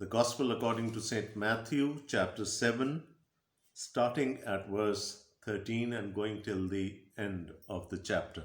The Gospel according to St. Matthew chapter 7 starting at verse 13 and going till the end of the chapter।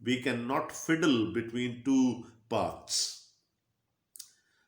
We cannot fiddle between 2 paths.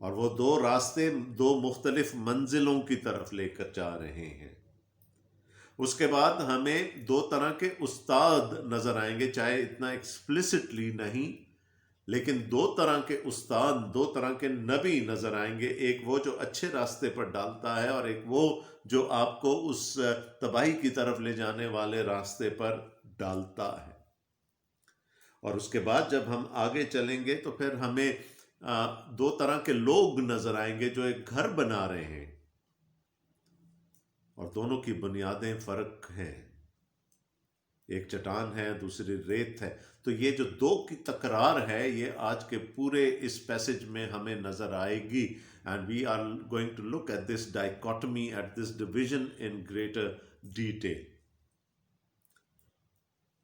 اور وہ دو راستے دو مختلف منزلوں کی طرف لے کر جا رہے ہیں۔ اس کے بعد ہمیں دو طرح کے استاد نظر آئیں گے، چاہے اتنا ایکسپلسٹلی نہیں، لیکن دو طرح کے استاد، دو طرح کے نبی نظر آئیں گے، ایک وہ جو اچھے راستے پر ڈالتا ہے، اور ایک وہ جو آپ کو اس تباہی کی طرف لے جانے والے راستے پر ڈالتا ہے۔ اور اس کے بعد جب ہم آگے چلیں گے تو پھر ہمیں دو طرح کے لوگ نظر آئیں گے جو ایک گھر بنا رہے ہیں، اور دونوں کی بنیادیں فرق ہیں، ایک چٹان ہے دوسری ریت ہے۔ تو یہ جو دو کی تکرار ہے یہ آج کے پورے اس پیسج میں ہمیں نظر آئے گی، and we are going to look at this dichotomy, at this division in greater detail.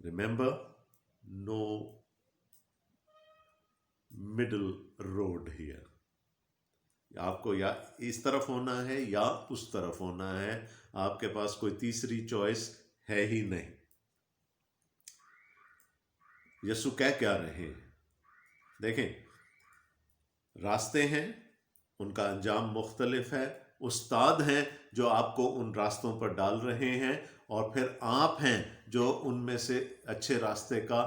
Remember, no middle road here, آپ کو یا اس طرف ہونا ہے یا اس طرف ہونا ہے، آپ کے پاس کوئی تیسری چوائس ہے ہی نہیں۔ یسوع کہہ کیا رہے ہیں؟ دیکھیں، راستے ہیں، ان کا انجام مختلف ہے، استاد ہیں جو آپ کو ان راستوں پر ڈال رہے ہیں، اور پھر آپ ہیں جو ان میں سے اچھے راستے کا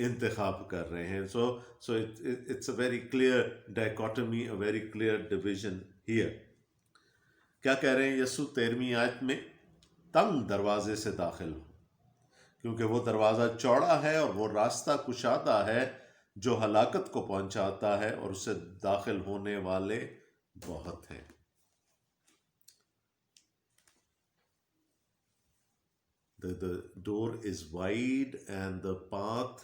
انتخاب کر رہے ہیں۔ So it's a very clear dichotomy, a very clear division here. کیا کہہ رہے ہیں یسوع 13ویں آیت میں؟ تنگ دروازے سے داخل ہو، کیونکہ وہ دروازہ چوڑا ہے اور وہ راستہ کشادہ ہے جو ہلاکت کو پہنچاتا ہے، اور اسے داخل ہونے والے بہت ہیں۔ The door is wide and the path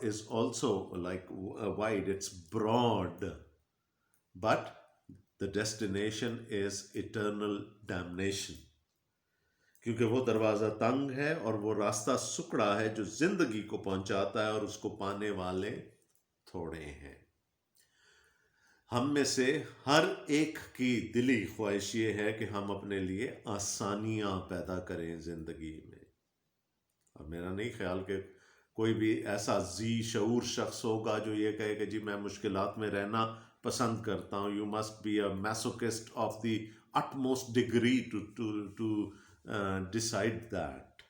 is also like wide, it's broad, but the destination is eternal damnation. کیونکہ وہ دروازہ تنگ ہے اور وہ راستہ سکڑا ہے جو زندگی کو پہنچاتا ہے، اور اس کو پانے والے تھوڑے ہیں۔ ہم میں سے ہر ایک کی دلی خواہش یہ ہے کہ ہم اپنے لیے آسانیاں پیدا کریں زندگی میں، اور میرا نہیں خیال کہ کوئی بھی ایسا ذی شعور شخص ہوگا جو یہ کہے کہ جی میں مشکلات میں رہنا پسند کرتا ہوں۔ You must be a masochist of the utmost degree to decide that۔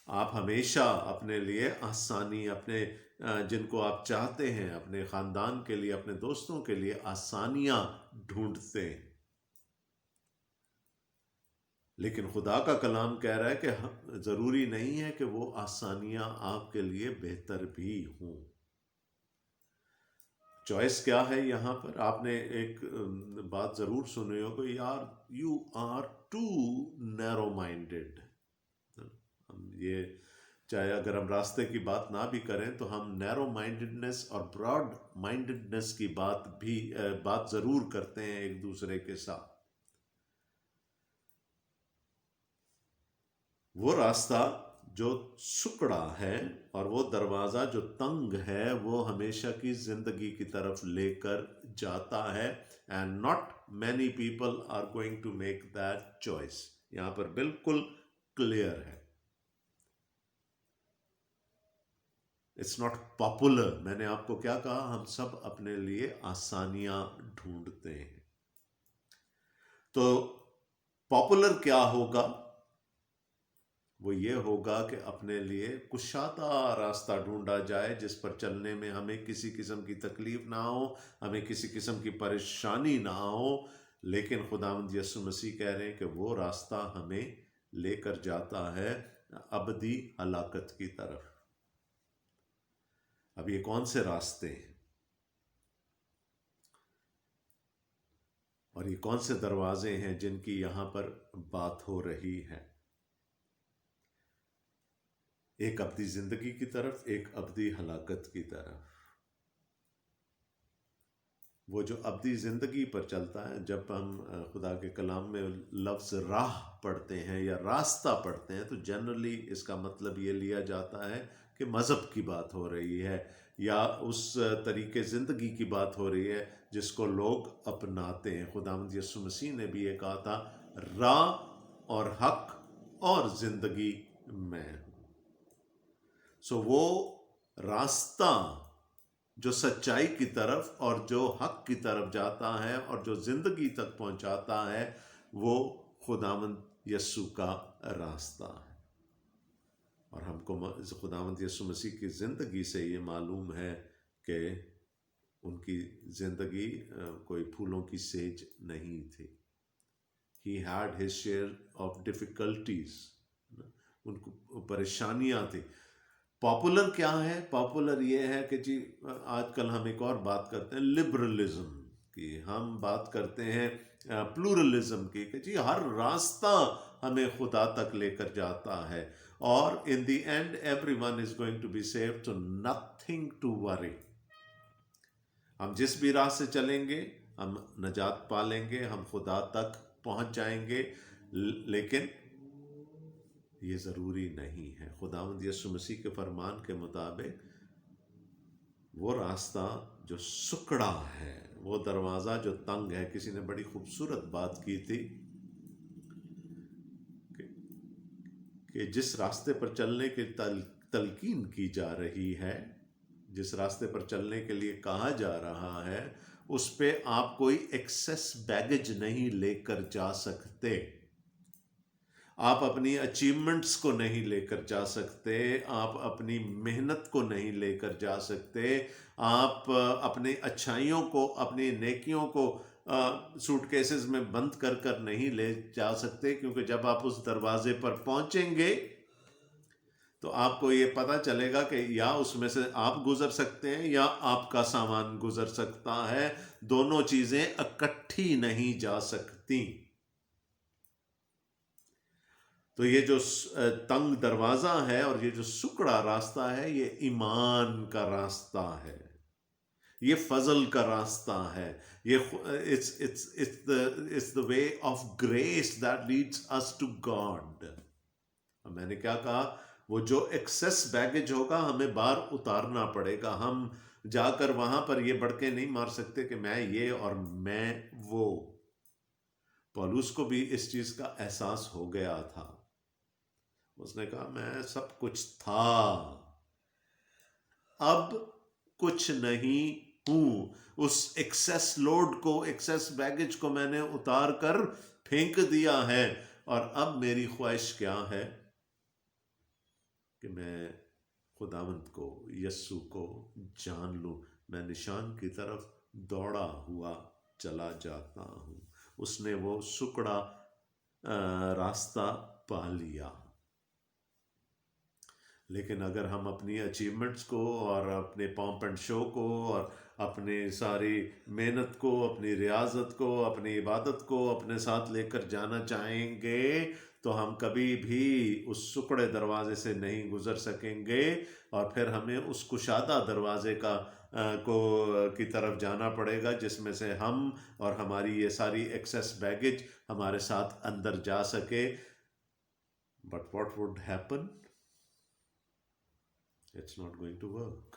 آپ ہمیشہ اپنے لیے آسانی، اپنے جن کو آپ چاہتے ہیں، اپنے خاندان کے لیے، اپنے دوستوں کے لیے آسانیاں ڈھونڈتے ہیں، لیکن خدا کا کلام کہہ رہا ہے کہ ضروری نہیں ہے کہ وہ آسانیاں آپ کے لیے بہتر بھی ہوں۔ چوائس کیا ہے یہاں پر؟ آپ نے ایک بات ضرور سنی ہو کہ یار you are too narrow minded. یہ چاہے اگر ہم راستے کی بات نہ بھی کریں تو ہم نیرو مائنڈڈنس اور براڈ مائنڈڈنس کی بات ضرور کرتے ہیں ایک دوسرے کے ساتھ۔ وہ راستہ جو سکڑا ہے اور وہ دروازہ جو تنگ ہے وہ ہمیشہ کی زندگی کی طرف لے کر جاتا ہے، and not many people are going to make that choice. یہاں پر بالکل کلیئر ہے، اٹس ناٹ پاپولر۔ میں نے آپ کو کیا کہا؟ ہم سب اپنے لیے آسانیاں ڈھونڈتے ہیں۔ تو پاپولر کیا ہوگا؟ وہ یہ ہوگا کہ اپنے لیے کشادہ راستہ ڈھونڈا جائے جس پر چلنے میں ہمیں کسی قسم کی تکلیف نہ ہو، ہمیں کسی قسم کی پریشانی نہ ہو۔ لیکن خداوند یسوع مسیح کہہ رہے ہیں کہ وہ راستہ ہمیں لے کر جاتا ہے ابدی ہلاکت کی طرف۔ اب یہ کون سے راستے ہیں اور یہ کون سے دروازے ہیں جن کی یہاں پر بات ہو رہی ہے؟ ایک ابدی زندگی کی طرف، ایک ابدی ہلاکت کی طرف۔ وہ جو ابدی زندگی پر چلتا ہے، جب ہم خدا کے کلام میں لفظ راہ پڑھتے ہیں یا راستہ پڑھتے ہیں تو جنرلی اس کا مطلب یہ لیا جاتا ہے کہ مذہب کی بات ہو رہی ہے، یا اس طریقے زندگی کی بات ہو رہی ہے جس کو لوگ اپناتے ہیں۔ خداوند یسوع مسیح نے بھی یہ کہا تھا، راہ اور حق اور زندگی میں ہوں۔ سو وہ راستہ جو سچائی کی طرف اور جو حق کی طرف جاتا ہے اور جو زندگی تک پہنچاتا ہے، وہ خداوند یسوع کا راستہ ہے۔ اور ہم کو خداوند یسوع مسیح کی زندگی سے یہ معلوم ہے کہ ان کی زندگی کوئی پھولوں کی سیج نہیں تھی۔ He had his share of difficulties، ان کو پریشانیاں تھی۔ پاپولر کیا ہے؟ پاپولر یہ ہے کہ جی آج کل ہم ایک اور بات کرتے ہیں لبرلزم کی، ہم بات کرتے ہیں پلورلزم کی، کہ جی ہر راستہ ہمیں خدا تک لے کر جاتا ہے، اور in the end everyone is going to be saved, so nothing to worry۔ ہم جس بھی راہ سے چلیں گے ہم نجات پالیں گے، ہم خدا تک پہنچ جائیں گے، لیکن یہ ضروری نہیں ہے۔ خداوند یسوع مسیح کے فرمان کے مطابق وہ راستہ جو سکڑا ہے، وہ دروازہ جو تنگ ہے، کسی نے بڑی خوبصورت بات کی تھی کہ جس راستے پر چلنے کی تلقین کی جا رہی ہے، جس راستے پر چلنے کے لیے کہا جا رہا ہے، اس پہ آپ کوئی ایکسیس بیگیج نہیں لے کر جا سکتے۔ آپ اپنی اچیومنٹس کو نہیں لے کر جا سکتے، آپ اپنی محنت کو نہیں لے کر جا سکتے، آپ اپنی اچھائیوں کو، اپنی نیکیوں کو سوٹ کیسز میں بند کر کر نہیں لے جا سکتے، کیونکہ جب آپ اس دروازے پر پہنچیں گے تو آپ کو یہ پتہ چلے گا کہ یا اس میں سے آپ گزر سکتے ہیں یا آپ کا سامان گزر سکتا ہے، دونوں چیزیں اکٹھی نہیں جا سکتی۔ تو یہ جو تنگ دروازہ ہے اور یہ جو سکڑا راستہ ہے، یہ ایمان کا راستہ ہے، یہ فضل کا راستہ ہے، یہ it's the way of grace that leads us to God۔ میں نے کیا کہا؟ وہ جو ایکسیس بیگیج ہوگا ہمیں بار اتارنا پڑے گا، ہم جا کر وہاں پر یہ بڑکے نہیں مار سکتے کہ میں یہ اور میں وہ۔ پولس کو بھی اس چیز کا احساس ہو گیا تھا، اس نے کہا میں سب کچھ تھا، اب کچھ نہیں ہوں۔ اس ایکسیس لوڈ کو، ایکسیس بیگیج کو میں نے اتار کر پھینک دیا ہے، اور اب میری خواہش کیا ہے کہ میں خداوند کو، یسوع کو جان لوں۔ میں نشان کی طرف دوڑا ہوا چلا جاتا ہوں۔ اس نے وہ سکڑا راستہ پا لیا۔ لیکن اگر ہم اپنی اچیومنٹس کو اور اپنے پامپ اینڈ شو کو اور اپنی ساری محنت کو، اپنی ریاضت کو، اپنی عبادت کو اپنے ساتھ لے کر جانا چاہیں گے تو ہم کبھی بھی اس سکڑے دروازے سے نہیں گزر سکیں گے، اور پھر ہمیں اس کشادہ دروازے کی طرف جانا پڑے گا، جس میں سے ہم اور ہماری یہ ساری ایکسیس بیگیج ہمارے ساتھ اندر جا سکے۔ But what would happen? It's not going to work.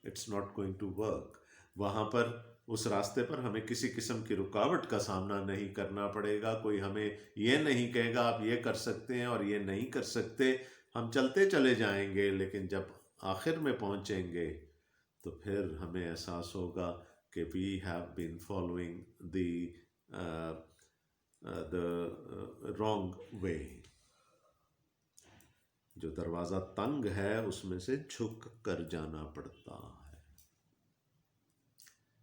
It's not going to work. وہاں پر اس راستے پر ہمیں کسی قسم کی رکاوٹ کا سامنا نہیں کرنا پڑے گا، کوئی ہمیں یہ نہیں کہے گا آپ یہ کر سکتے ہیں اور یہ نہیں کر سکتے۔ ہم چلتے چلے جائیں گے، لیکن جب آخر میں پہنچیں گے تو پھر ہمیں احساس ہوگا کہ we have been following the wrong way۔ جو دروازہ تنگ ہے اس میں سے جھک کر جانا پڑتا ہے،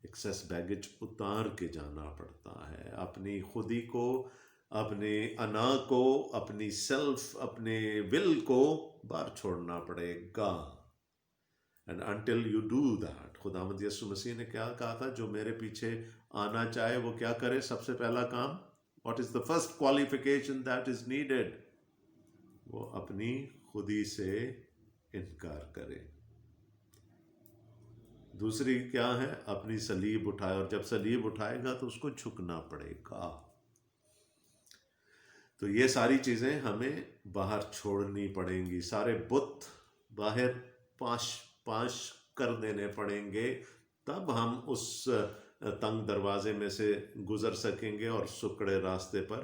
ایکسیس بیگیج اتار کے جانا پڑتا ہے، اپنی خودی کو، اپنی انا کو، اپنی سیلف، اپنے ول کو باہر چھوڑنا پڑے گا۔ And until you do that، خداوند یسوع مسیح نے کیا کہا تھا؟ جو میرے پیچھے آنا چاہے وہ کیا کرے؟ سب سے پہلا کام، what is the first qualification that is needed؟ وہ اپنی خودی سے انکار کرے۔ دوسری کیا ہے؟ اپنی صلیب اٹھائے، اور جب صلیب اٹھائے گا تو اس کو جھکنا پڑے گا۔ تو یہ ساری چیزیں ہمیں باہر چھوڑنی پڑیں گی، سارے بت باہر پاش کر دینے پڑیں گے، تب ہم اس تنگ دروازے میں سے گزر سکیں گے اور سکڑے راستے پر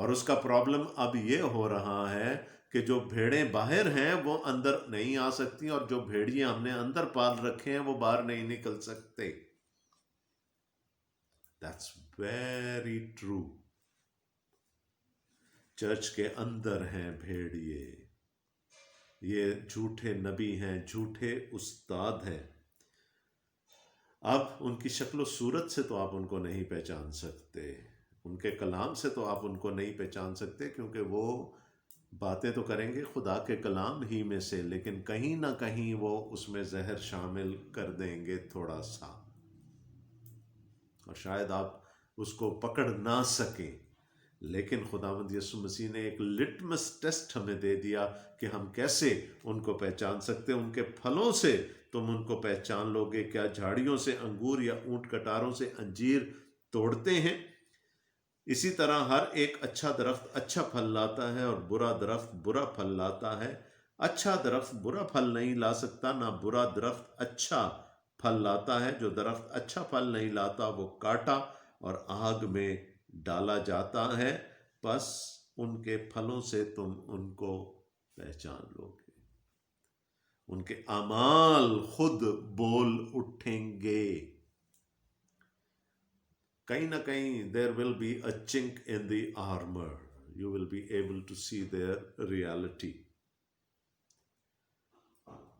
اور اس کا پرابلم اب یہ ہو رہا ہے کہ جو بھیڑیں باہر ہیں وہ اندر نہیں آ سکتی، اور جو بھیڑیے ہم نے اندر پال رکھے ہیں وہ باہر نہیں نکل سکتے. That's very true. چرچ کے اندر ہیں بھیڑیے، یہ جھوٹے نبی ہیں، جھوٹے استاد ہیں. اب ان کی شکل و صورت سے تو آپ ان کو نہیں پہچان سکتے، ان کے کلام سے تو آپ ان کو نہیں پہچان سکتے، کیونکہ وہ باتیں تو کریں گے خدا کے کلام ہی میں سے، لیکن کہیں نہ کہیں وہ اس میں زہر شامل کر دیں گے تھوڑا سا، اور شاید آپ اس کو پکڑ نہ سکیں. لیکن خداوند یسوع مسیح نے ایک لٹمس ٹیسٹ ہمیں دے دیا کہ ہم کیسے ان کو پہچان سکتے. ان کے پھلوں سے تم ان کو پہچان لو گے. کیا جھاڑیوں سے انگور یا اونٹ کٹاروں سے انجیر توڑتے ہیں؟ اسی طرح ہر ایک اچھا درخت اچھا پھل لاتا ہے، اور برا درخت برا پھل لاتا ہے. اچھا درخت برا پھل نہیں لا سکتا، نہ برا درخت اچھا پھل لاتا ہے. جو درخت اچھا پھل نہیں لاتا وہ کاٹا اور آگ میں ڈالا جاتا ہے. بس ان کے پھلوں سے تم ان کو پہچان لو گے. ان کے اعمال خود بول اٹھیں گے. کہیں نہ کہیں there will be a chink in the armor. You will be able to see their reality.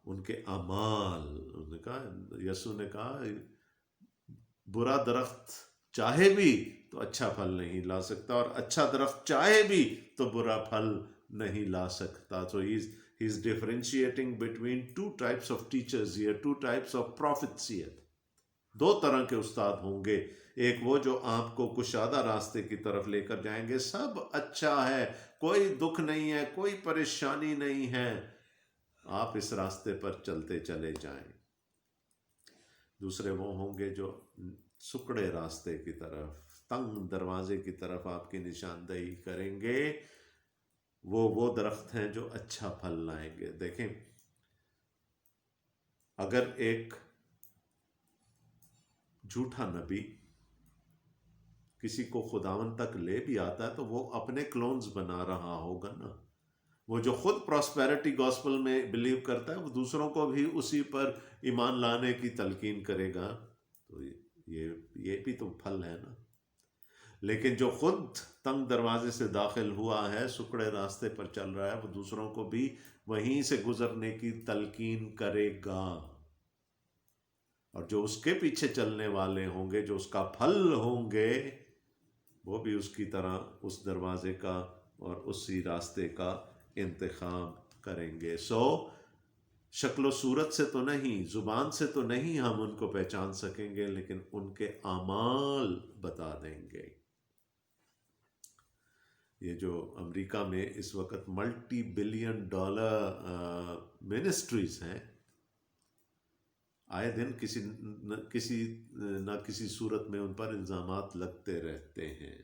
ان کے اعمال، انہوں نے کہا، یسوع نے کہا برا درخت چاہے بھی تو اچھا پھل نہیں لا سکتا، اور اچھا درخت چاہے بھی تو برا پھل نہیں لا سکتا. So he's differentiating between two types of teachers here, two types of prophets here. دو طرح کے استاد ہوں گے. ایک وہ جو آپ کو کشادہ راستے کی طرف لے کر جائیں گے، سب اچھا ہے، کوئی دکھ نہیں ہے، کوئی پریشانی نہیں ہے، آپ اس راستے پر چلتے چلے جائیں. دوسرے وہ ہوں گے جو سکڑے راستے کی طرف، تنگ دروازے کی طرف آپ کی نشاندہی کریں گے. وہ درخت ہیں جو اچھا پھل لائیں گے. دیکھیں، اگر ایک جھوٹا نبی کسی کو خداوند تک لے بھی آتا ہے تو وہ اپنے کلونز بنا رہا ہوگا نا. وہ جو خود پراسپیرٹی گاسپل میں بلیو کرتا ہے، وہ دوسروں کو بھی اسی پر ایمان لانے کی تلقین کرے گا. تو یہ بھی تو پھل ہے نا. لیکن جو خود تنگ دروازے سے داخل ہوا ہے، سکڑے راستے پر چل رہا ہے، وہ دوسروں کو بھی وہیں سے گزرنے کی تلقین کرے گا. اور جو اس کے پیچھے چلنے والے ہوں گے، جو اس کا پھل ہوں گے، وہ بھی اس کی طرح اس دروازے کا اور اسی راستے کا انتخاب کریں گے. شکل و صورت سے تو نہیں، زبان سے تو نہیں ہم ان کو پہچان سکیں گے، لیکن ان کے اعمال بتا دیں گے. یہ جو امریکہ میں اس وقت ملٹی بلین ڈالر منسٹریز ہیں، آئے دن کسی نہ کسی صورت میں ان پر الزامات لگتے رہتے ہیں.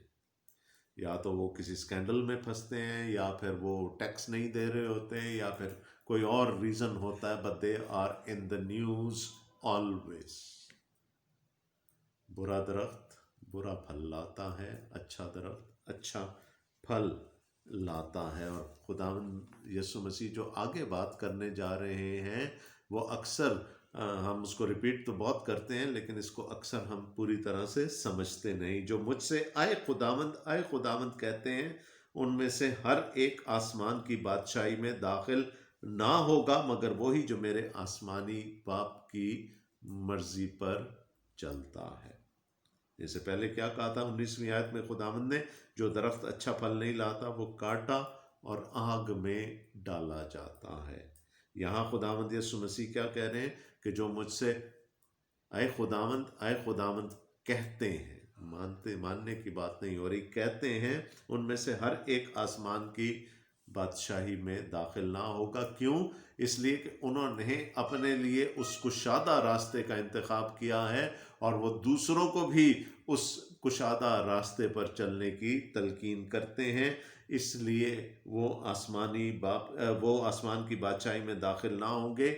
یا تو وہ کسی اسکینڈل میں پھنستے ہیں، یا پھر وہ ٹیکس نہیں دے رہے ہوتے ہیں، یا پھر کوئی اور ریزن ہوتا ہے، but they are in the news always. برا درخت برا پھل لاتا ہے، اچھا درخت اچھا پھل لاتا ہے. اور خداوند یسوع مسیح جو آگے بات کرنے جا رہے ہیں، وہ اکثر ہم اس کو ریپیٹ تو بہت کرتے ہیں، لیکن اس کو اکثر ہم پوری طرح سے سمجھتے نہیں. جو مجھ سے اے خداوند کہتے ہیں، ان میں سے ہر ایک آسمان کی بادشاہی میں داخل نہ ہوگا، مگر وہی جو میرے آسمانی باپ کی مرضی پر چلتا ہے. اس سے پہلے کیا کہا تھا 19ویں آیت میں خداوند نے؟ جو درخت اچھا پھل نہیں لاتا وہ کاٹا اور آگ میں ڈالا جاتا ہے. یہاں خداوند یسوع مسیح کیا کہہ رہے ہیں کہ جو مجھ سے اے خداوند کہتے ہیں، ماننے کی بات نہیں ہو رہی، کہتے ہیں، ان میں سے ہر ایک آسمان کی بادشاہی میں داخل نہ ہوگا. کیوں؟ اس لیے کہ انہوں نے اپنے لیے اس کشادہ راستے کا انتخاب کیا ہے، اور وہ دوسروں کو بھی اس کشادہ راستے پر چلنے کی تلقین کرتے ہیں. اس لیے وہ آسمان کی بادشاہی میں داخل نہ ہوں گے.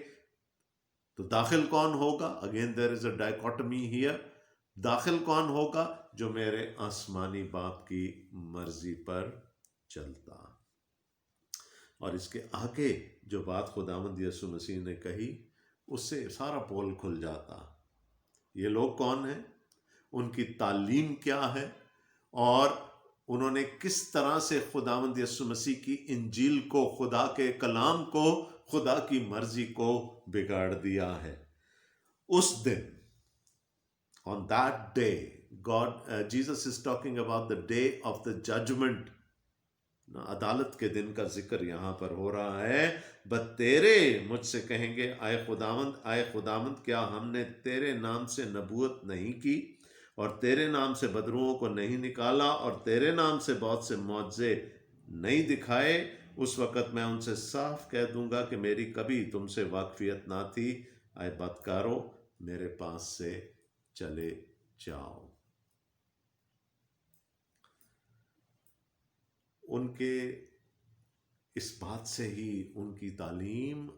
تو داخل کون ہوگا؟ Again there is a dichotomy here. داخل کون ہوگا؟ جو میرے آسمانی باپ کی مرضی پر چلتا۔ اور اس کے آگے جو بات خداوند یسوع مسیح نے کہی، اس سے سارا پول کھل جاتا۔ یہ لوگ کون ہیں، ان کی تعلیم کیا ہے، اور انہوں نے کس طرح سے خداوند یسوع مسیح کی انجیل کو، خدا کے کلام کو، خدا کی مرضی کو بگاڑ دیا ہے۔ اس دن، on that day, Jesus is talking about the day of the judgment. عدالت کے دن کا ذکر یہاں پر ہو رہا ہے۔ تیرے مجھ سے کہیں گے، اے خداوند کیا ہم نے تیرے نام سے نبوت نہیں کی، اور تیرے نام سے بدروؤں کو نہیں نکالا، اور تیرے نام سے بہت سے معجزے نہیں دکھائے؟ اس وقت میں ان سے صاف کہہ دوں گا کہ میری کبھی تم سے واقفیت نہ تھی، اے بدکارو میرے پاس سے چلے جاؤ۔ ان کے اس بات سے ہی ان کی تعلیم،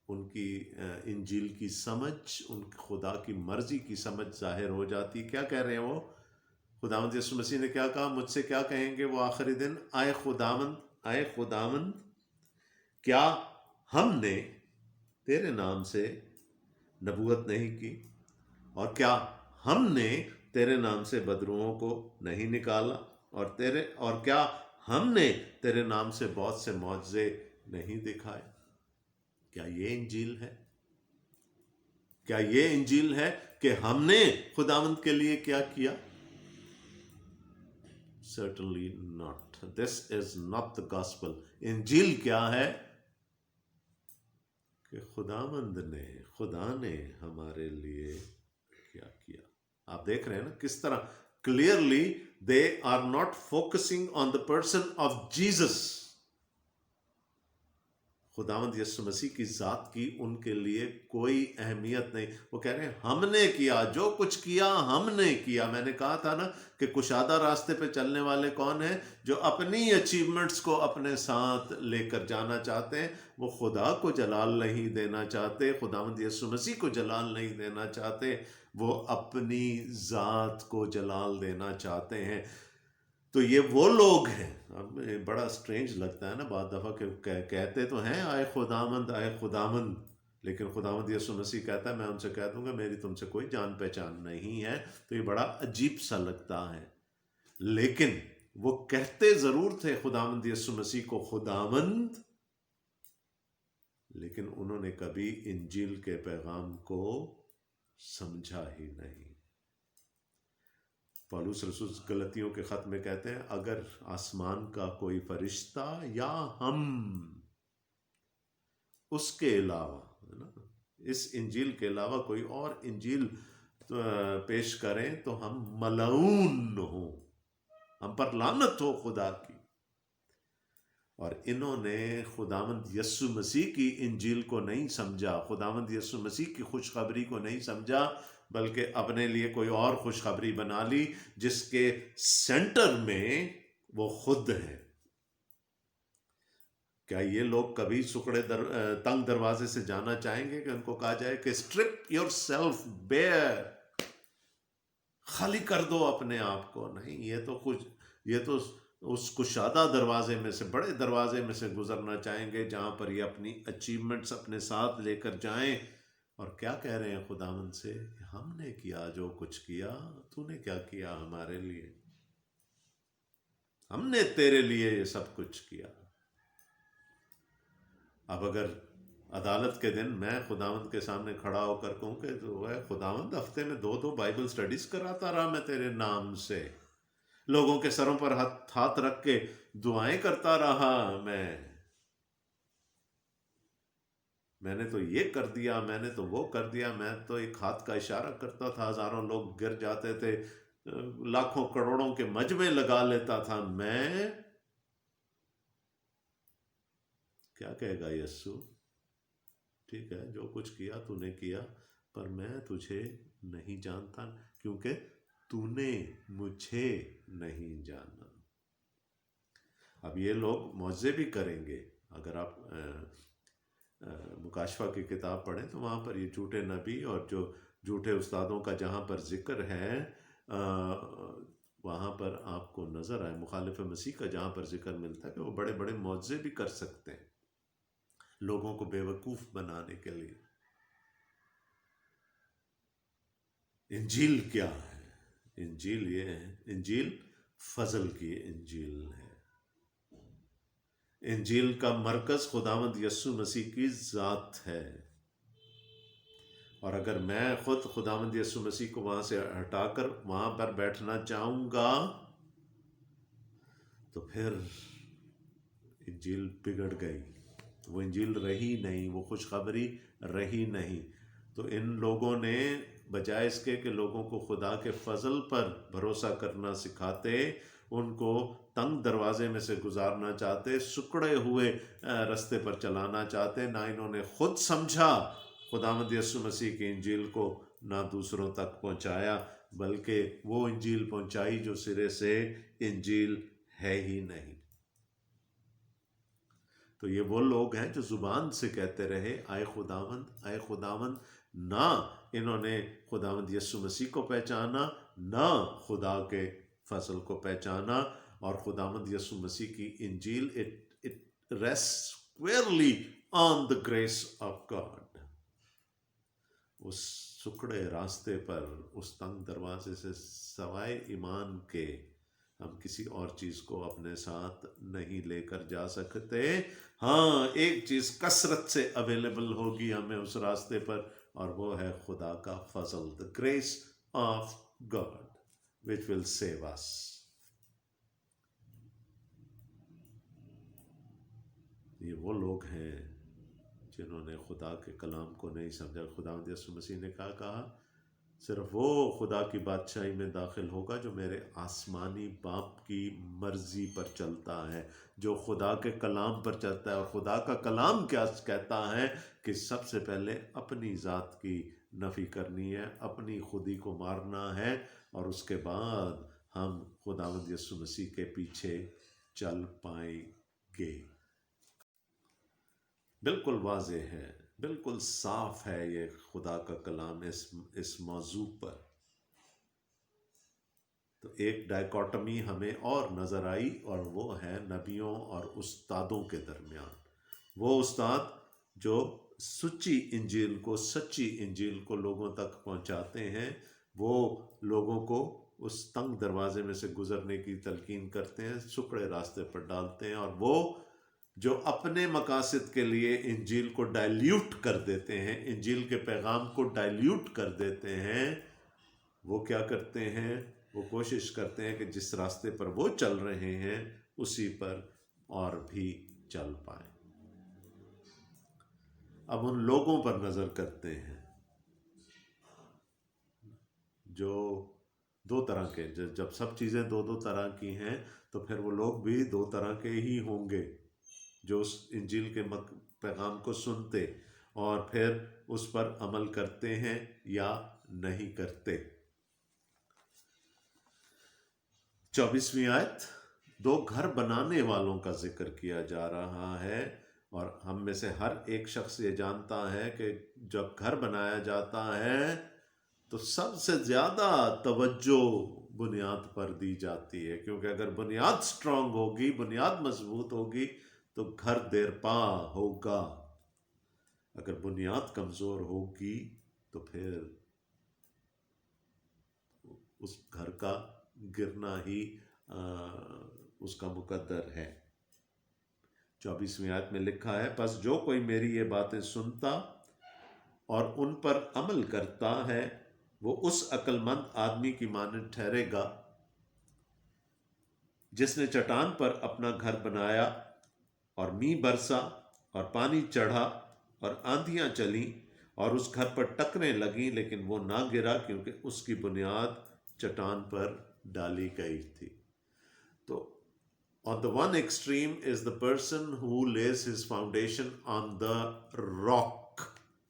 ان کی انجیل کی سمجھ، ان خدا کی مرضی کی سمجھ ظاہر ہو جاتی۔ کیا کہہ رہے ہیں وہ؟ خداوند یسوع مسیح نے کیا کہا؟ مجھ سے کیا کہیں گے وہ آخری دن؟ اے خداوند کیا ہم نے تیرے نام سے نبوت نہیں کی، اور کیا ہم نے تیرے نام سے بدروؤں کو نہیں نکالا، اور کیا ہم نے تیرے نام سے بہت سے معجزے نہیں دکھائے؟ کیا یہ انجیل ہے؟ کیا یہ انجیل ہے کہ ہم نے خداوند کے لیے کیا کیا؟ Certainly not. This is not the gospel. انجیل کیا ہے؟ کہ خدا نے ہمارے لیے کیا کیا۔ آپ دیکھ رہے ہیں نا کس طرح clearly they are not focusing on the person of Jesus. خداوند یسوع مسیح کی ذات کی ان کے لیے کوئی اہمیت نہیں۔ وہ کہہ رہے ہیں ہم نے کیا، جو کچھ کیا ہم نے کیا۔ میں نے کہا تھا نا کہ کشادہ راستے پہ چلنے والے کون ہیں؟ جو اپنی اچیومنٹس کو اپنے ساتھ لے کر جانا چاہتے ہیں۔ وہ خدا کو جلال نہیں دینا چاہتے، خداوند یسوع مسیح کو جلال نہیں دینا چاہتے، وہ اپنی ذات کو جلال دینا چاہتے ہیں۔ تو یہ وہ لوگ ہیں۔ اب بڑا سٹرینج لگتا ہے نا بعض دفعہ کہ کہتے تو ہیں اے خداوند، لیکن خداوند یسوع مسیح کہتا ہے میں ان سے کہہ دوں گا میری تم سے کوئی جان پہچان نہیں ہے۔ تو یہ بڑا عجیب سا لگتا ہے، لیکن وہ کہتے ضرور تھے خداوند یسوع مسیح کو خداوند، لیکن انہوں نے کبھی انجیل کے پیغام کو سمجھا ہی نہیں۔ پولس رسول گلتیوں کے خط میں کہتے ہیں اگر آسمان کا کوئی فرشتہ یا ہم اس کے علاوہ، اس انجیل کے علاوہ کوئی اور انجیل پیش کریں تو ہم ملعون ہوں، ہم پر لعنت ہو خدا کی۔ اور انہوں نے خداوند یسوع مسیح کی انجیل کو نہیں سمجھا، خداوند یسوع مسیح کی خوشخبری کو نہیں سمجھا، بلکہ اپنے لیے کوئی اور خوشخبری بنا لی جس کے سینٹر میں وہ خود ہے۔ کیا یہ لوگ کبھی تنگ دروازے سے جانا چاہیں گے کہ ان کو کہا جائے کہ اسٹرپ یور سیلف بیئر، خالی کر دو اپنے آپ کو؟ نہیں، یہ تو اس کشادہ دروازے میں سے، بڑے دروازے میں سے گزرنا چاہیں گے جہاں پر یہ اپنی اچیومنٹس اپنے ساتھ لے کر جائیں۔ اور کیا کہہ رہے ہیں خداوند سے؟ ہم نے کیا جو کچھ کیا، تو نے کیا کیا ہمارے لیے؟ ہم نے تیرے لیے یہ سب کچھ کیا۔ اب اگر عدالت کے دن میں خداوند کے سامنے کھڑا ہو کر کہوں کہ جو ہے خداوند ہفتے میں 2 بائبل سٹڈیز کراتا رہا میں تیرے نام سے، لوگوں کے سروں پر ہاتھ رکھ کے دعائیں کرتا رہا، میں نے تو یہ کر دیا، میں نے تو وہ کر دیا، میں تو ایک ہاتھ کا اشارہ کرتا تھا ہزاروں لوگ گر جاتے تھے، لاکھوں کروڑوں کے مجمع لگا لیتا تھا، میں کیا کہے گا یسوع؟ ٹھیک ہے جو کچھ کیا تو نے کیا، پر میں تجھے نہیں جانتا کیونکہ تو نے مجھے نہیں جانا۔ اب یہ لوگ معجزے بھی کریں گے۔ اگر آپ مکاشفہ کی کتاب پڑھیں تو وہاں پر یہ جھوٹے نبی اور جو جھوٹے استادوں کا جہاں پر ذکر ہے، وہاں پر آپ کو نظر آئے مخالف مسیح کا جہاں پر ذکر ملتا ہے کہ وہ بڑے بڑے معجزے بھی کر سکتے ہیں لوگوں کو بے وقوف بنانے کے لیے. انجیل کیا ہے؟ انجیل یہ ہے، انجیل فضل کی انجیل ہے. انجیل کا مرکز خداوند یسوع مسیح کی ذات ہے، اور اگر میں خود خداوند یسوع مسیح کو وہاں سے ہٹا کر وہاں پر بیٹھنا چاہوں گا تو پھر انجیل بگڑ گئی، وہ انجیل رہی نہیں، وہ خوشخبری رہی نہیں. تو ان لوگوں نے بجائے اس کے کہ لوگوں کو خدا کے فضل پر بھروسہ کرنا سکھاتے، ان کو تنگ دروازے میں سے گزارنا چاہتے، سکڑے ہوئے رستے پر چلانا چاہتے. نہ انہوں نے خود سمجھا خداوند یسوع مسیح کی انجیل کو، نہ دوسروں تک پہنچایا، بلکہ وہ انجیل پہنچائی جو سرے سے انجیل ہے ہی نہیں. تو یہ وہ لوگ ہیں جو زبان سے کہتے رہے آئے خداوند آئے خداوند، نہ انہوں نے خداوند یسوع مسیح کو پہچانا، نہ خدا کے فضل کو پہچانا. اور خداوند یسوع مسیح کی انجیل it rests squarely on the grace of God. اس سکڑے راستے پر، اس تنگ دروازے سے سوائے ایمان کے ہم کسی اور چیز کو اپنے ساتھ نہیں لے کر جا سکتے. ہاں، ایک چیز کثرت سے اویلیبل ہوگی ہمیں اس راستے پر، اور وہ ہے خدا کا فضل، the grace of God which will save us. یہ وہ لوگ ہیں جنہوں نے خدا کے کلام کو نہیں سمجھا. خداوند یسوع مسیح نے کہا صرف وہ خدا کی بادشاہی میں داخل ہوگا جو میرے آسمانی باپ کی مرضی پر چلتا ہے، جو خدا کے کلام پر چلتا ہے. اور خدا کا کلام کیا کہتا ہے کہ سب سے پہلے اپنی ذات کی نفی کرنی ہے، اپنی خودی کو مارنا ہے، اور اس کے بعد ہم خداوند یسوع مسیح کے پیچھے چل پائیں گے. بالکل واضح ہے، بالکل صاف ہے یہ خدا کا کلام اس موضوع پر. تو ایک ڈائیکاٹمی ہمیں اور نظر آئی، اور وہ ہے نبیوں اور استادوں کے درمیان. وہ استاد جو سچی انجیل کو لوگوں تک پہنچاتے ہیں، وہ لوگوں کو اس تنگ دروازے میں سے گزرنے کی تلقین کرتے ہیں، سکڑے راستے پر ڈالتے ہیں. اور وہ جو اپنے مقاصد کے لیے انجیل کو ڈائلیوٹ کر دیتے ہیں، انجیل کے پیغام کو ڈائلیوٹ کر دیتے ہیں، وہ کیا کرتے ہیں؟ وہ کوشش کرتے ہیں کہ جس راستے پر وہ چل رہے ہیں اسی پر اور بھی چل پائیں. اب ان لوگوں پر نظر کرتے ہیں جو دو طرح کے، جب سب چیزیں دو طرح کی ہیں تو پھر وہ لوگ بھی دو طرح کے ہی ہوں گے، جو اس انجیل کے پیغام کو سنتے اور پھر اس پر عمل کرتے ہیں یا نہیں کرتے. 24ویں آیت، دو گھر بنانے والوں کا ذکر کیا جا رہا ہے، اور ہم میں سے ہر ایک شخص یہ جانتا ہے کہ جب گھر بنایا جاتا ہے تو سب سے زیادہ توجہ بنیاد پر دی جاتی ہے، کیونکہ اگر بنیاد سٹرونگ ہوگی، بنیاد مضبوط ہوگی تو گھر دیر پا ہوگا. اگر بنیاد کمزور ہوگی تو پھر اس گھر کا گرنا ہی اس کا مقدر ہے. 24ویں آیت میں لکھا ہے، پس جو کوئی میری یہ باتیں سنتا اور ان پر عمل کرتا ہے وہ اس عقل مند آدمی کی مانند ٹھہرے گا جس نے چٹان پر اپنا گھر بنایا، اور مینہ برسا اور پانی چڑھا اور آندھیاں چلیں اور اس گھر پر ٹکریں لگیں، لیکن وہ نہ گرا کیونکہ اس کی بنیاد چٹان پر ڈالی گئی تھی. تو on the one extreme is the person who lays his foundation on the rock،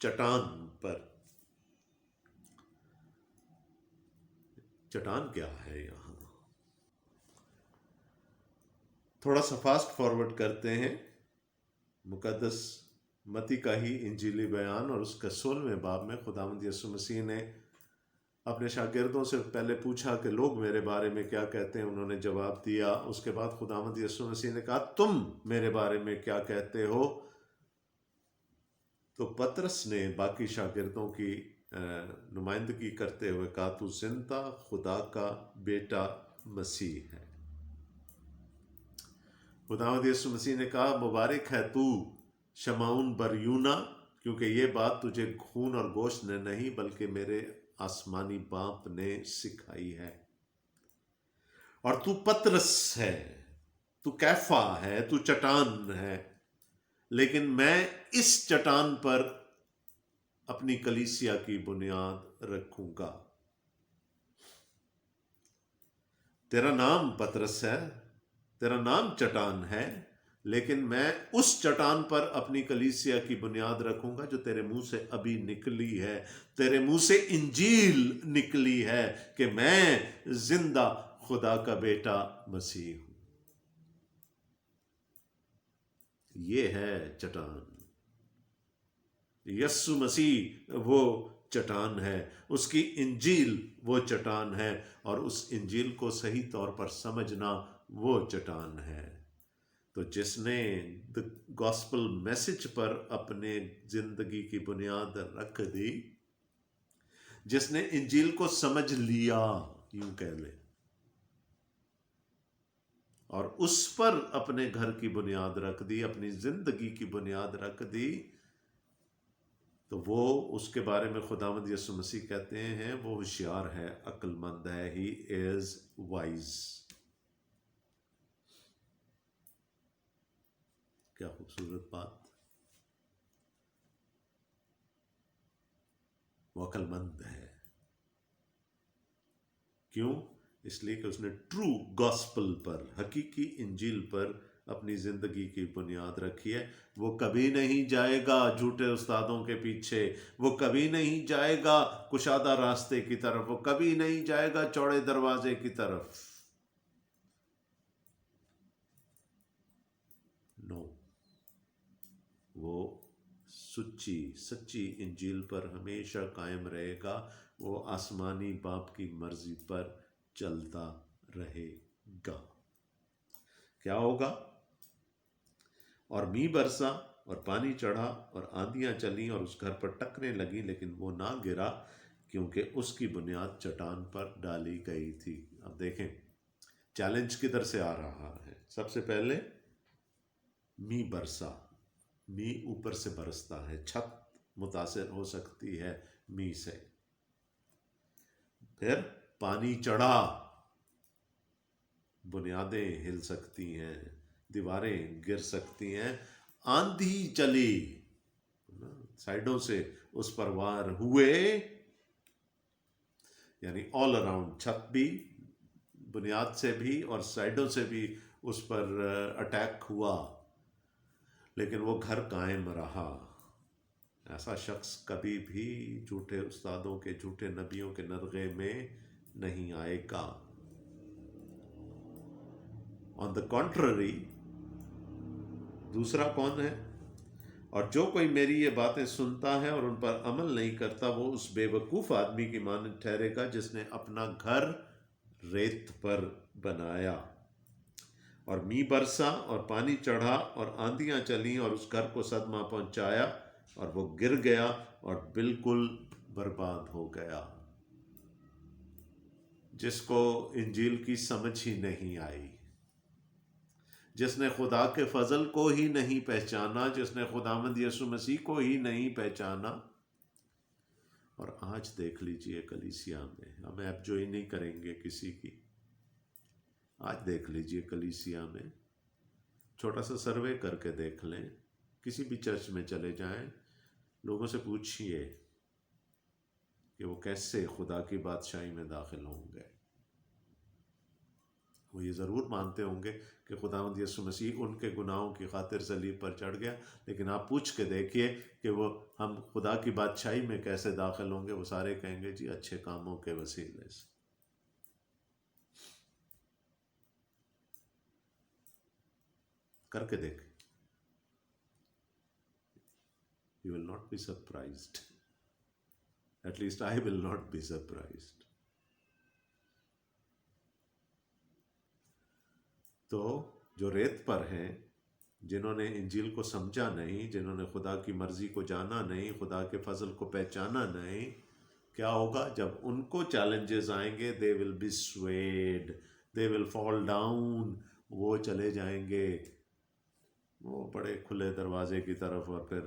چٹان پر. چٹان کیا ہے یہاں؟ تھوڑا سا فاسٹ فارورڈ کرتے ہیں. مقدس متی کا ہی انجیلی بیان اور اس کا 16ویں باب میں خداوند یسوع مسیح نے اپنے شاگردوں سے پہلے پوچھا کہ لوگ میرے بارے میں کیا کہتے ہیں، انہوں نے جواب دیا۔ اس کے بعد خداوند یسوع مسیح نے کہا تم میرے بارے میں کیا کہتے ہو؟ تو پطرس نے باقی شاگردوں کی نمائندگی کرتے ہوئے کہا تو زندہ خدا کا بیٹا مسیح ہے۔ خداوند یسوع مسیح نے کہا مبارک ہے تو شمعون بریونا، کیونکہ یہ بات تجھے خون اور گوشت نے نہیں بلکہ میرے آسمانی باپ نے سکھائی ہے۔ اور تو پطرس ہے، تو کیفا ہے، تو چٹان ہے، لیکن میں اس چٹان پر اپنی کلیسیا کی بنیاد رکھوں گا۔ تیرا نام پطرس ہے، تیرا نام چٹان ہے، لیکن میں اس چٹان پر اپنی کلیسیا کی بنیاد رکھوں گا جو تیرے منہ سے ابھی نکلی ہے۔ تیرے منہ سے انجیل نکلی ہے کہ میں زندہ خدا کا بیٹا مسیح ہوں۔ یہ ہے چٹان، یسوع مسیح وہ چٹان ہے، اس کی انجیل وہ چٹان ہے، اور اس انجیل کو صحیح طور پر سمجھنا وہ چٹان ہے۔ تو جس نے گاسپل میسج پر اپنے زندگی کی بنیاد رکھ دی، جس نے انجیل کو سمجھ لیا، یوں کہہ لے، اور اس پر اپنے گھر کی بنیاد رکھ دی، اپنی زندگی کی بنیاد رکھ دی، تو وہ اس کے بارے میں خداوند یسوع مسیح کہتے ہیں وہ ہوشیار ہے، عقل مند ہے، ہی از وائز۔ کیا خوبصورت بات! وہ عقل مند ہے، کیوں؟ اس لیے کہ اس نے ٹرو گاسپل پر، حقیقی انجیل پر اپنی زندگی کی بنیاد رکھی ہے۔ وہ کبھی نہیں جائے گا جھوٹے استادوں کے پیچھے، وہ کبھی نہیں جائے گا کشادہ راستے کی طرف، وہ کبھی نہیں جائے گا چوڑے دروازے کی طرف۔ نو، وہ سچی انجیل پر ہمیشہ قائم رہے گا، وہ آسمانی باپ کی مرضی پر چلتا رہے گا۔ کیا ہوگا؟ اور می برسا اور پانی چڑھا اور آندیاں چلیں اور اس گھر پر ٹکریں لگیں، لیکن وہ نہ گرا کیونکہ اس کی بنیاد چٹان پر ڈالی گئی تھی۔ اب دیکھیں چیلنج کدھر سے آ رہا ہے۔ سب سے پہلے می برسا، می اوپر سے برستا ہے، چھت متاثر ہو سکتی ہے می سے۔ پھر پانی چڑھا، بنیادیں ہل سکتی ہیں، دیواریں گر سکتی ہیں۔ آندھی چلی، سائیڈوں سے اس پر وار ہوئے، یعنی آل اراؤنڈ، چھت بھی، بنیاد سے بھی اور سائیڈوں سے بھی اس پر اٹیک ہوا، لیکن وہ گھر قائم رہا۔ ایسا شخص کبھی بھی جھوٹے استادوں کے، جھوٹے نبیوں کے نرغے میں نہیں آئے گا۔ آن دا کنٹرری، دوسرا کون ہے؟ اور جو کوئی میری یہ باتیں سنتا ہے اور ان پر عمل نہیں کرتا، وہ اس بے وقوف آدمی کی مانند ٹھہرے گا جس نے اپنا گھر ریت پر بنایا۔ اور می برسا اور پانی چڑھا اور آندیاں چلیں اور اس گھر کو صدمہ پہنچایا، اور وہ گر گیا اور بالکل برباد ہو گیا۔ جس کو انجیل کی سمجھ ہی نہیں آئی، جس نے خدا کے فضل کو ہی نہیں پہچانا، جس نے خداوند یسوع مسیح کو ہی نہیں پہچانا۔ اور آج دیکھ لیجئے کلیسیا میں، ہم ایب جوئی نہیں کریں گے کسی کی، آج دیکھ لیجئے کلیسیا میں، چھوٹا سا سروے کر کے دیکھ لیں، کسی بھی چرچ میں چلے جائیں، لوگوں سے پوچھئے کہ وہ کیسے خدا کی بادشاہی میں داخل ہوں گے۔ وہ یہ ضرور مانتے ہوں گے کہ خداوند یسوع مسیح ان کے گناہوں کی خاطر صلیب پر چڑھ گیا، لیکن آپ پوچھ کے دیکھیے کہ وہ ہم خدا کی بادشاہی میں کیسے داخل ہوں گے، وہ سارے کہیں گے جی اچھے کاموں کے وسیلے سے۔ کر کے دیکھیں، you will not be surprised۔ At least I will not be surprised. تو جو ریت پر ہیں، جنہوں نے انجیل کو سمجھا نہیں، جنہوں نے خدا کی مرضی کو جانا نہیں، خدا کے فضل کو پہچانا نہیں، کیا ہوگا جب ان کو چیلنجز آئیں گے؟ دے will be سویڈ، they will fall down, وہ چلے جائیں گے وہ بڑے کھلے دروازے کی طرف اور پھر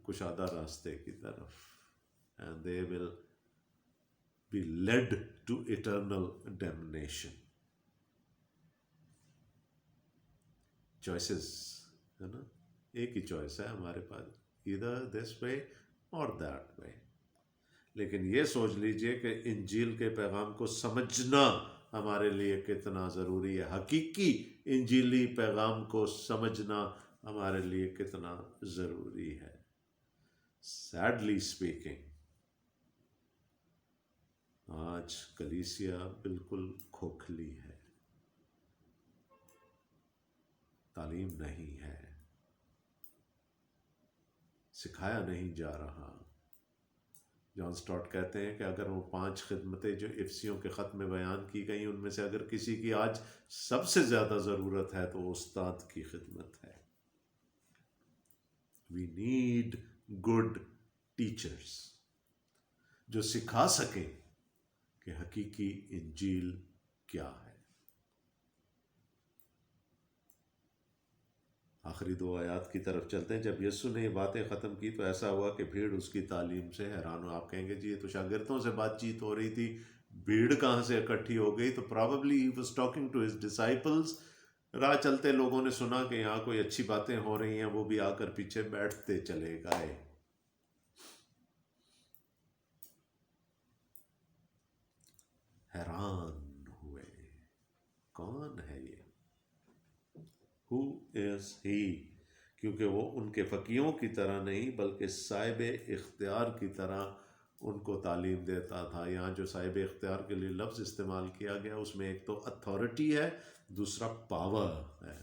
کشادہ راستے کی طرف. And they will be lead to eternal damnation. Choices ہے نا، ایک ہی چوائس ہے ہمارے پاس، ادھر دس وے اور دیٹ وے. لیکن یہ سوچ لیجئے کہ انجیل کے پیغام کو سمجھنا ہمارے لیے کتنا ضروری ہے، حقیقی انجیلی پیغام کو سمجھنا ہمارے لیے کتنا ضروری ہے. سیڈلی اسپیکنگ آج کلیسیا بالکل کھوکھلی ہے، تعلیم نہیں ہے، سکھایا نہیں جا رہا. جان سٹارٹ کہتے ہیں کہ اگر وہ 5 خدمتیں جو افسیوں کے خط میں بیان کی گئیں ان میں سے اگر کسی کی آج سب سے زیادہ ضرورت ہے تو استاد کی خدمت ہے. وی نیڈ گڈ ٹیچرز جو سکھا سکیں کہ حقیقی انجیل کیا ہے. آخری 2 آیات کی طرف چلتے ہیں. جب یسوع نے یہ باتیں ختم کی تو ایسا ہوا کہ بھیڑ اس کی تعلیم سے حیران ہو. آپ کہیں گے جی یہ تو شاگردوں سے بات چیت ہو رہی تھی، بھیڑ کہاں سے اکٹھی ہو گئی؟ تو probably he was talking to his disciples. راہ چلتے لوگوں نے سنا کہ یہاں کوئی اچھی باتیں ہو رہی ہیں، وہ بھی آ کر پیچھے بیٹھتے چلے گئے. حیران ہوئے کون ہے یہ، Who is he؟ کیونکہ وہ ان کے فقیوں کی طرح نہیں بلکہ صاحب اختیار کی طرح ان کو تعلیم دیتا تھا. یہاں جو صاحب اختیار کے لیے لفظ استعمال کیا گیا اس میں ایک تو اتھارٹی ہے، دوسرا پاور ہے.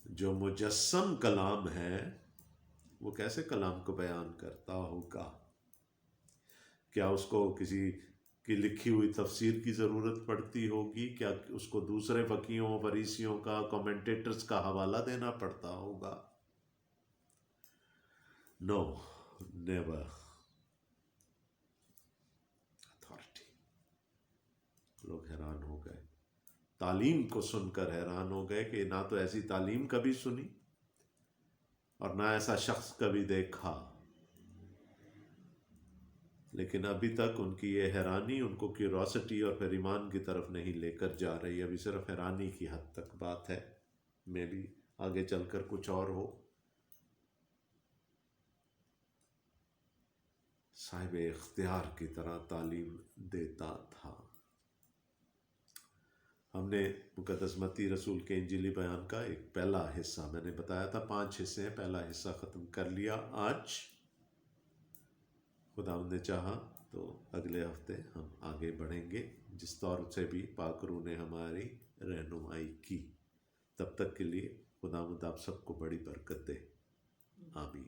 جو مجسم کلام ہے وہ کیسے کلام کو بیان کرتا ہوگا؟ کیا اس کو کسی کی لکھی ہوئی تفسیر کی ضرورت پڑتی ہوگی؟ کیا اس کو دوسرے فقیوں، فریسیوں کا، کمنٹیٹرز کا حوالہ دینا پڑتا ہوگا؟ نو، نیور. اتھارٹی. لوگ حیران ہو گئے، تعلیم کو سن کر حیران ہو گئے کہ نہ تو ایسی تعلیم کبھی سنی اور نہ ایسا شخص کبھی دیکھا. لیکن ابھی تک ان کی یہ حیرانی ان کو کیوروسٹی اور پھر ایمان کی طرف نہیں لے کر جا رہی. ابھی صرف حیرانی کی حد تک بات ہے، میں بھی آگے چل کر کچھ اور ہو. صاحب اختیار کی طرح تعلیم دیتا تھا. ہم نے مقدس متی رسول کے انجیلی بیان کا ایک پہلا حصہ، میں نے بتایا تھا 5 حصے ہیں، پہلا حصہ ختم کر لیا آج. خداوند نے چاہا تو اگلے ہفتے ہم آگے بڑھیں گے، جس طور سے بھی پاک روح نے ہماری رہنمائی کی. تب تک کے لیے خداوند آپ سب کو بڑی برکت دے. آمین.